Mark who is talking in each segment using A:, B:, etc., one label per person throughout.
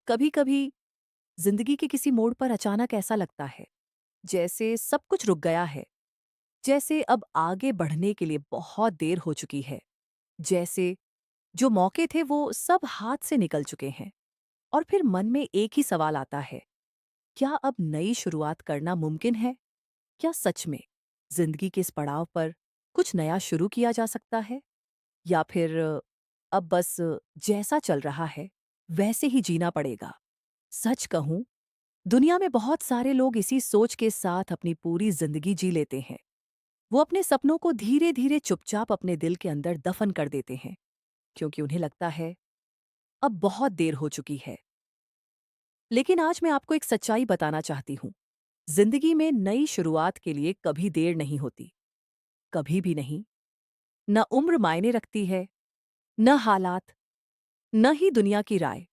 A: कभी कभी जिंदगी के किसी मोड़ पर अचानक ऐसा लगता है जैसे सब कुछ रुक गया है। जैसे अब आगे बढ़ने के लिए बहुत देर हो चुकी है। जैसे जो मौके थे वो सब हाथ से निकल चुके हैं। और फिर मन में एक ही सवाल आता है, क्या अब नई शुरुआत करना मुमकिन है? क्या सच में जिंदगी के इस पड़ाव पर कुछ नया शुरू किया जा सकता है? या फिर अब बस जैसा चल रहा है वैसे ही जीना पड़ेगा? सच कहूं, दुनिया में बहुत सारे लोग इसी सोच के साथ अपनी पूरी जिंदगी जी लेते हैं। वो अपने सपनों को धीरे धीरे चुपचाप अपने दिल के अंदर दफन कर देते हैं, क्योंकि उन्हें लगता है अब बहुत देर हो चुकी है। लेकिन आज मैं आपको एक सच्चाई बताना चाहती हूँ। जिंदगी में नई शुरुआत के लिए कभी देर नहीं होती। कभी भी नहीं। न उम्र मायने रखती है, न हालात, न ही दुनिया की राय।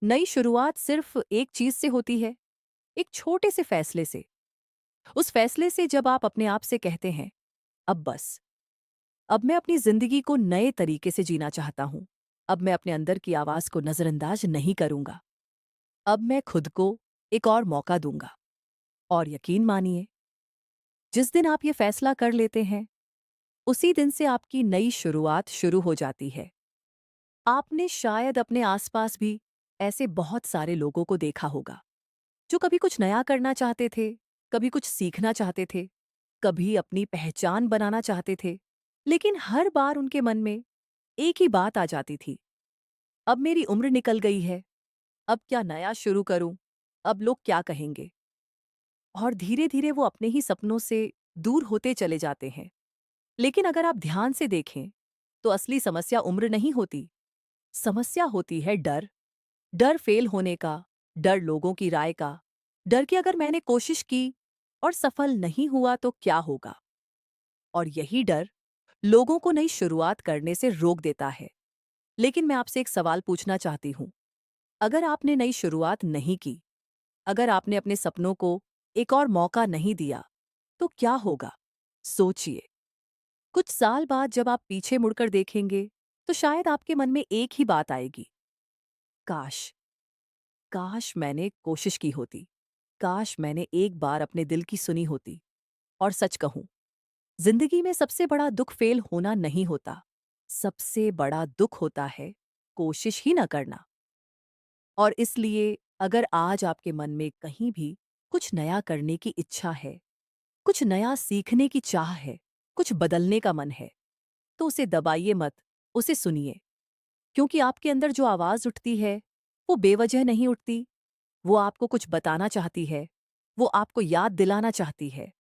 A: नई शुरुआत सिर्फ एक चीज से होती है, एक छोटे से फैसले से। उस फैसले से जब आप अपने आप से कहते हैं, अब बस, अब मैं अपनी जिंदगी को नए तरीके से जीना चाहता हूं। अब मैं अपने अंदर की आवाज को नजरअंदाज नहीं करूंगा। अब मैं खुद को एक और मौका दूंगा। और यकीन मानिए, जिस दिन आप ये फैसला कर लेते हैं, उसी दिन से आपकी नई शुरुआत शुरू हो जाती है। आपने शायद अपने आसपास भी ऐसे बहुत सारे लोगों को देखा होगा, जो कभी कुछ नया करना चाहते थे, कभी कुछ सीखना चाहते थे, कभी अपनी पहचान बनाना चाहते थे। लेकिन हर बार उनके मन में एक ही बात आ जाती थी, अब मेरी उम्र निकल गई है, अब क्या नया शुरू करूं, अब लोग क्या कहेंगे। और धीरे धीरे वो अपने ही सपनों से दूर होते चले जाते हैं। लेकिन अगर आप ध्यान से देखें, तो असली समस्या उम्र नहीं होती। समस्या होती है डर। डर फेल होने का, डर लोगों की राय का, डर कि अगर मैंने कोशिश की और सफल नहीं हुआ तो क्या होगा। और यही डर लोगों को नई शुरुआत करने से रोक देता है। लेकिन मैं आपसे एक सवाल पूछना चाहती हूं, अगर आपने नई शुरुआत नहीं की, अगर आपने अपने सपनों को एक और मौका नहीं दिया, तो क्या होगा? सोचिए। कुछ साल बाद जब आप पीछे मुड़कर देखेंगे, तो शायद आपके मन में एक ही बात आएगी, काश, काश मैंने कोशिश की होती। काश मैंने एक बार अपने दिल की सुनी होती। और सच कहूं, जिंदगी में सबसे बड़ा दुख फेल होना नहीं होता। सबसे बड़ा दुख होता है कोशिश ही न करना। और इसलिए अगर आज आपके मन में कहीं भी कुछ नया करने की इच्छा है, कुछ नया सीखने की चाह है, कुछ बदलने का मन है, तो उसे दबाइए मत, उसे सुनिए। क्योंकि आपके अंदर जो आवाज उठती है, वो बेवजह नहीं उठती। वो आपको कुछ बताना चाहती है। वो आपको याद दिलाना चाहती है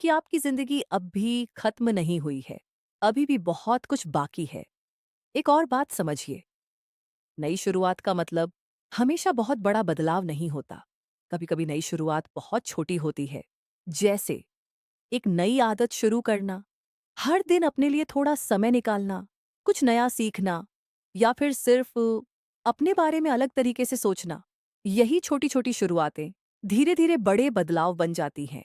A: कि आपकी जिंदगी अब भी खत्म नहीं हुई है। अभी भी बहुत कुछ बाकी है। एक और बात समझिए, नई शुरुआत का मतलब हमेशा बहुत बड़ा बदलाव नहीं होता। कभी कभी नई शुरुआत बहुत छोटी होती है। जैसे एक नई आदत शुरू करना, हर दिन अपने लिए थोड़ा समय निकालना, कुछ नया सीखना, या फिर सिर्फ अपने बारे में अलग तरीके से सोचना। यही छोटी छोटी शुरुआतें धीरे धीरे बड़े बदलाव बन जाती हैं।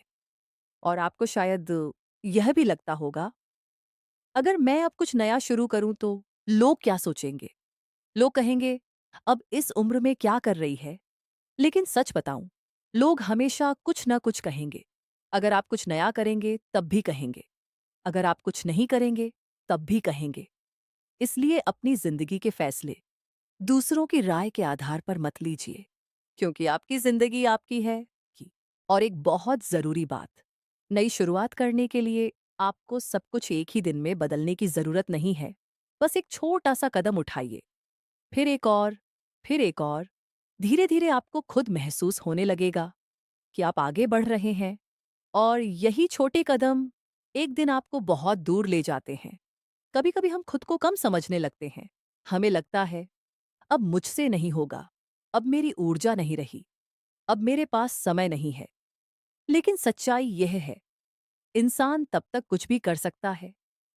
A: और आपको शायद यह भी लगता होगा, अगर मैं अब कुछ नया शुरू करूं तो लोग क्या सोचेंगे? लोग कहेंगे, अब इस उम्र में क्या कर रही है? लेकिन सच बताऊं, लोग हमेशा कुछ ना कुछ कहेंगे। अगर आप कुछ नया करेंगे तब भी कहेंगे, अगर आप कुछ नहीं करेंगे तब भी कहेंगे। इसलिए अपनी जिंदगी के फैसले दूसरों की राय के आधार पर मत लीजिए, क्योंकि आपकी जिंदगी आपकी है। और एक बहुत जरूरी बात, नई शुरुआत करने के लिए आपको सब कुछ एक ही दिन में बदलने की जरूरत नहीं है। बस एक छोटा सा कदम उठाइए, फिर एक और, फिर एक और। धीरे धीरे आपको खुद महसूस होने लगेगा कि आप आगे बढ़ रहे हैं। और यही छोटे कदम एक दिन आपको बहुत दूर ले जाते हैं। कभी कभी हम खुद को कम समझने लगते हैं। हमें लगता है, अब मुझसे नहीं होगा, अब मेरी ऊर्जा नहीं रही, अब मेरे पास समय नहीं है। लेकिन सच्चाई यह है, इंसान तब तक कुछ भी कर सकता है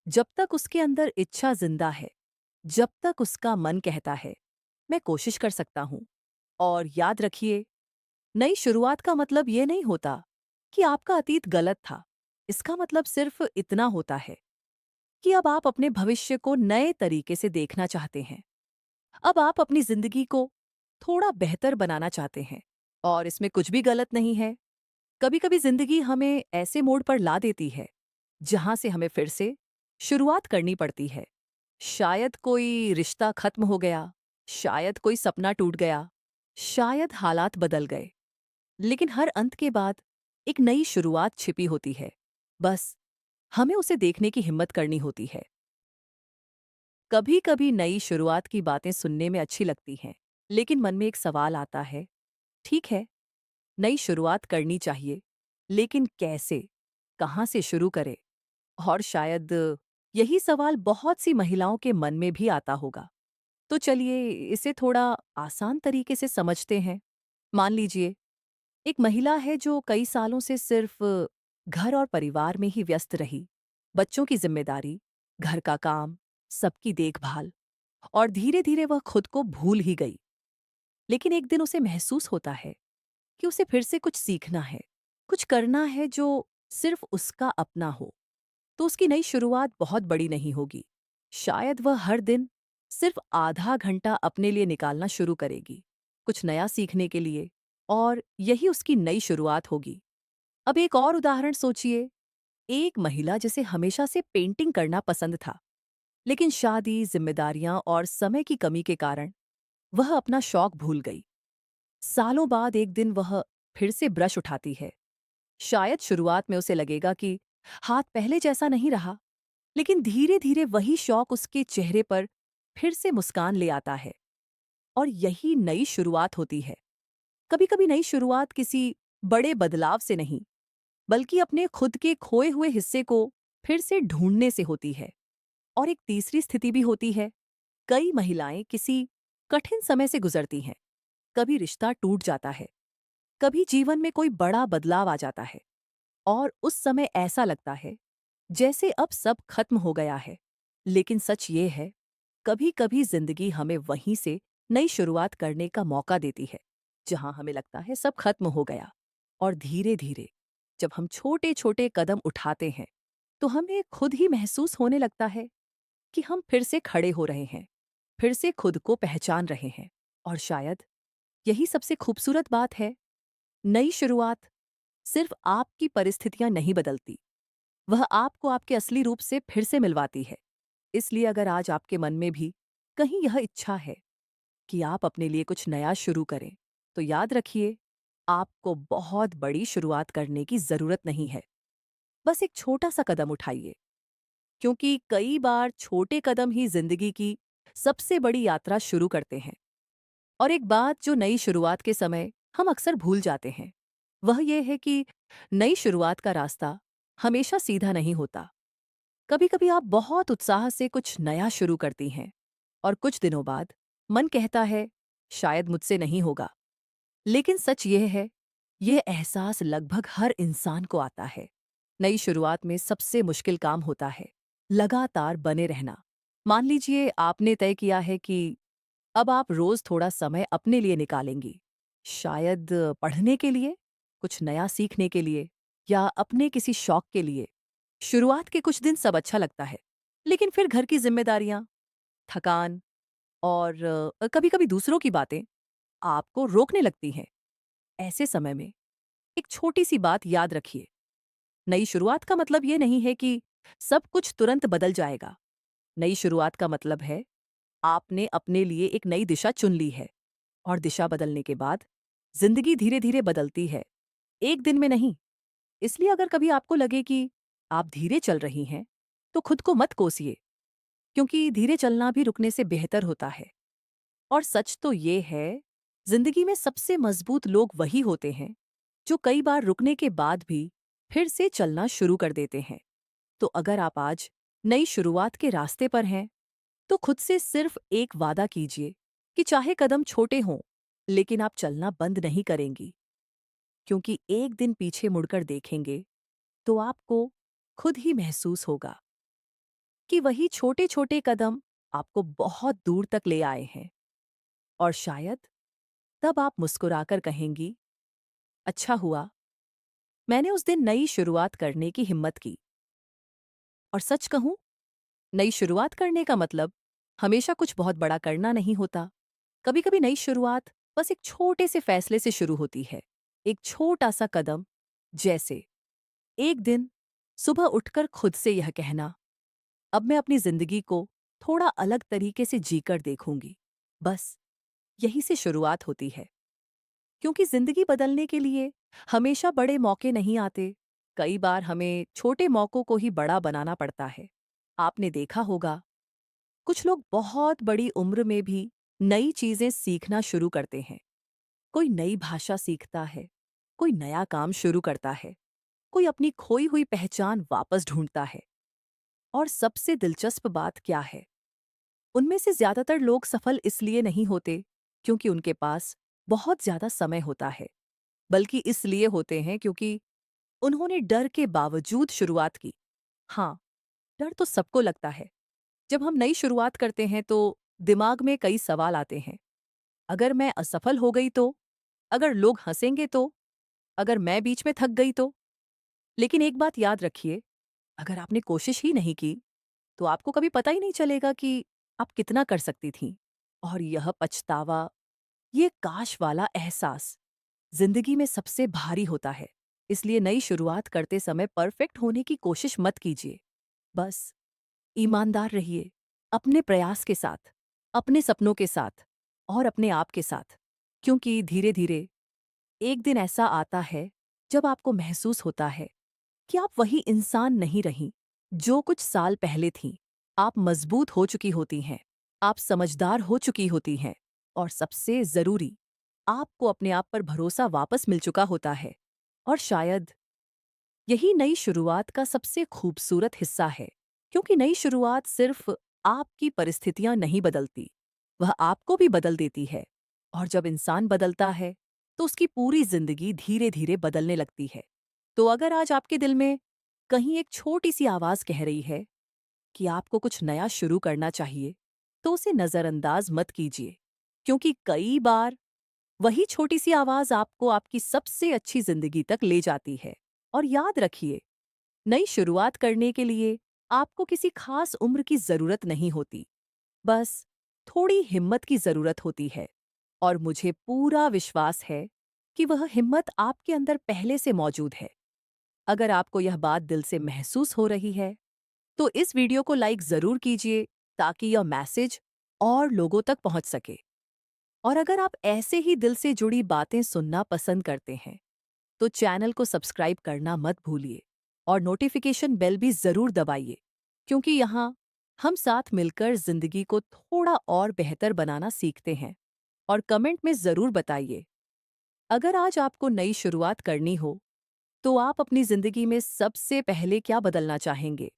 A: जब तक उसके अंदर इच्छा जिंदा है, जब तक उसका मन कहता है, मैं कोशिश कर सकता हूं। और याद रखिए, नई शुरुआत का मतलब यह नहीं होता कि आपका अतीत गलत था। इसका मतलब सिर्फ इतना होता है कि अब आप अपने भविष्य को नए तरीके से देखना चाहते हैं। अब आप अपनी जिंदगी को थोड़ा बेहतर बनाना चाहते हैं। और इसमें कुछ भी गलत नहीं है। कभी-कभी जिंदगी हमें ऐसे मोड़ पर ला देती है जहां से हमें फिर से शुरुआत करनी पड़ती है। शायद कोई रिश्ता खत्म हो गया, शायद कोई सपना टूट गया, शायद हालात बदल गए। लेकिन हर अंत के बाद एक नई शुरुआत छिपी होती है। बस हमें उसे देखने की हिम्मत करनी होती है। कभी-कभी नई शुरुआत की बातें सुनने में अच्छी लगती हैं, लेकिन मन में एक सवाल आता है, ठीक है, नई शुरुआत करनी चाहिए, लेकिन कैसे? कहाँ से शुरू करें? और शायद यही सवाल बहुत सी महिलाओं के मन में भी आता होगा। तो चलिए इसे थोड़ा आसान तरीके से समझते हैं। मान लीजिए, एक महिला है जो कई सालों से सिर्फ घर और परिवार में ही व्यस्त रही। बच्चों की जिम्मेदारी, घर का काम, सबकी देखभाल, और धीरे-धीरे वह खुद को भूल ही गई। लेकिन एक दिन उसे महसूस होता है कि उसे फिर से कुछ सीखना है, कुछ करना है जो सिर्फ उसका अपना हो। तो उसकी नई शुरुआत बहुत बड़ी नहीं होगी। शायद वह हर दिन सिर्फ आधा घंटा अपने लिए निकालना शुरू करेगी, कुछ नया सीखने के लिए, और यही उसकी नई शुरुआत होगी। अब एक और उदाहरण सोचिए, एक महिला जिसे हमेशा से पेंटिंग करना पसंद था, लेकिन शादी, जिम्मेदारियां और समय की कमी के कारण वह अपना शौक भूल गई। सालों बाद एक दिन वह फिर से ब्रश उठाती है। शायद शुरुआत में उसे लगेगा कि हाथ पहले जैसा नहीं रहा, लेकिन धीरे धीरे वही शौक उसके चेहरे पर फिर से मुस्कान ले आता है। और यही नई शुरुआत होती है। कभी कभी नई शुरुआत किसी बड़े बदलाव से नहीं, बल्कि अपने खुद के खोए हुए हिस्से को फिर से ढूंढने से होती है। और एक तीसरी स्थिति भी होती है। कई महिलाएं किसी कठिन समय से गुजरती हैं। कभी रिश्ता टूट जाता है, कभी जीवन में कोई बड़ा बदलाव आ जाता है, और उस समय ऐसा लगता है जैसे अब सब खत्म हो गया है। लेकिन सच ये है, कभी कभी जिंदगी हमें वहीं से नई शुरुआत करने का मौका देती है जहां हमें लगता है सब खत्म हो गया। और धीरे धीरे जब हम छोटे छोटे कदम उठाते हैं, तो हमें खुद ही महसूस होने लगता है कि हम फिर से खड़े हो रहे हैं, फिर से खुद को पहचान रहे हैं। और शायद यही सबसे खूबसूरत बात है। नई शुरुआत सिर्फ आपकी परिस्थितियां नहीं बदलती, वह आपको आपके असली रूप से फिर से मिलवाती है। इसलिए अगर आज आपके मन में भी कहीं यह इच्छा है कि आप अपने लिए कुछ नया शुरू करें, तो याद रखिए, आपको बहुत बड़ी शुरुआत करने की जरूरत नहीं है। बस एक छोटा सा कदम उठाइए, क्योंकि कई बार छोटे कदम ही जिंदगी की सबसे बड़ी यात्रा शुरू करते हैं। और एक बात जो नई शुरुआत के समय हम अक्सर भूल जाते हैं, वह यह है कि नई शुरुआत का रास्ता हमेशा सीधा नहीं होता। कभी कभी आप बहुत उत्साह से कुछ नया शुरू करती हैं, और कुछ दिनों बाद मन कहता है शायद मुझसे नहीं होगा। लेकिन सच यह है, यह एहसास लगभग हर इंसान को आता है। नई शुरुआत में सबसे मुश्किल काम होता है लगातार बने रहना। मान लीजिए आपने तय किया है कि अब आप रोज थोड़ा समय अपने लिए निकालेंगी, शायद पढ़ने के लिए, कुछ नया सीखने के लिए, या अपने किसी शौक के लिए। शुरुआत के कुछ दिन सब अच्छा लगता है, लेकिन फिर घर की जिम्मेदारियां, थकान, और कभी-कभी दूसरों की बातें आपको रोकने लगती हैं। ऐसे समय में एक छोटी सी बात याद रखिए, नई शुरुआत का मतलब ये नहीं है कि सब कुछ तुरंत बदल जाएगा। नई शुरुआत का मतलब है आपने अपने लिए एक नई दिशा चुन ली है, और दिशा बदलने के बाद जिंदगी धीरे धीरे बदलती है, एक दिन में नहीं। इसलिए अगर कभी आपको लगे कि आप धीरे चल रही हैं, तो खुद को मत कोसिए, क्योंकि धीरे चलना भी रुकने से बेहतर होता है। और सच तो ये है, जिंदगी में सबसे मजबूत लोग वही होते हैं जो कई बार रुकने के बाद भी फिर से चलना शुरू कर देते हैं। तो अगर आप आज नई शुरुआत के रास्ते पर हैं, तो खुद से सिर्फ एक वादा कीजिए कि चाहे कदम छोटे हों, लेकिन आप चलना बंद नहीं करेंगी। क्योंकि एक दिन पीछे मुड़कर देखेंगे तो आपको खुद ही महसूस होगा कि वही छोटे छोटे कदम आपको बहुत दूर तक ले आए हैं। और शायद तब आप मुस्कुराकर कहेंगी, अच्छा हुआ मैंने उस दिन नई शुरुआत करने की हिम्मत की। और सच कहूं, नई शुरुआत करने का मतलब हमेशा कुछ बहुत बड़ा करना नहीं होता। कभी कभी नई शुरुआत बस एक छोटे से फैसले से शुरू होती है। एक छोटा सा कदम, जैसे एक दिन सुबह उठकर खुद से यह कहना, अब मैं अपनी जिंदगी को थोड़ा अलग तरीके से जीकर देखूंगी। बस यही से शुरुआत होती है। क्योंकि जिंदगी बदलने के लिए हमेशा बड़े मौके नहीं आते। कई बार हमें छोटे मौकों को ही बड़ा बनाना पड़ता है। आपने देखा होगा, कुछ लोग बहुत बड़ी उम्र में भी नई चीजें सीखना शुरू करते हैं। कोई नई भाषा सीखता है, कोई नया काम शुरू करता है, कोई अपनी खोई हुई पहचान वापस ढूंढता है। और सबसे दिलचस्प बात क्या है, उनमें से ज्यादातर लोग सफल इसलिए नहीं होते क्योंकि उनके पास बहुत ज्यादा समय होता है, बल्कि इसलिए होते हैं क्योंकि उन्होंने डर के बावजूद शुरुआत की। हाँ, डर तो सबको लगता है। जब हम नई शुरुआत करते हैं तो दिमाग में कई सवाल आते हैं। अगर मैं असफल हो गई तो? अगर लोग हंसेंगे तो? अगर मैं बीच में थक गई तो? लेकिन एक बात याद रखिए, अगर आपने कोशिश ही नहीं की तो आपको कभी पता ही नहीं चलेगा कि आप कितना कर सकती थीं। और यह पछतावा, ये काश वाला एहसास जिंदगी में सबसे भारी होता है। इसलिए नई शुरुआत करते समय परफेक्ट होने की कोशिश मत कीजिए। बस ईमानदार रहिए, अपने प्रयास के साथ, अपने सपनों के साथ और अपने आप के साथ। क्योंकि धीरे धीरे एक दिन ऐसा आता है जब आपको महसूस होता है कि आप वही इंसान नहीं रहीं जो कुछ साल पहले थीं। आप मजबूत हो चुकी होती हैं, आप समझदार हो चुकी होती हैं, और सबसे जरूरी, आपको अपने आप पर भरोसा वापस मिल चुका होता है। और शायद यही नई शुरुआत का सबसे खूबसूरत हिस्सा है। क्योंकि नई शुरुआत सिर्फ आपकी परिस्थितियां नहीं बदलती, वह आपको भी बदल देती है। और जब इंसान बदलता है तो उसकी पूरी जिंदगी धीरे धीरे बदलने लगती है। तो अगर आज आपके दिल में कहीं एक छोटी सी आवाज कह रही है कि आपको कुछ नया शुरू करना चाहिए, तो उसे नजरअंदाज मत कीजिए। क्योंकि कई बार वही छोटी सी आवाज आपको आपकी सबसे अच्छी जिंदगी तक ले जाती है। और याद रखिए, नई शुरुआत करने के लिए आपको किसी खास उम्र की जरूरत नहीं होती, बस थोड़ी हिम्मत की जरूरत होती है। और मुझे पूरा विश्वास है कि वह हिम्मत आपके अंदर पहले से मौजूद है। अगर आपको यह बात दिल से महसूस हो रही है तो इस वीडियो को लाइक जरूर कीजिए, ताकि यह मैसेज और लोगों तक पहुंच सके। और अगर आप ऐसे ही दिल से जुड़ी बातें सुनना पसंद करते हैं तो चैनल को सब्सक्राइब करना मत भूलिए और नोटिफिकेशन बेल भी जरूर दबाइए। क्योंकि यहाँ हम साथ मिलकर जिंदगी को थोड़ा और बेहतर बनाना सीखते हैं। और कमेंट में जरूर बताइए, अगर आज आपको नई शुरुआत करनी हो तो आप अपनी जिंदगी में सबसे पहले क्या बदलना चाहेंगे।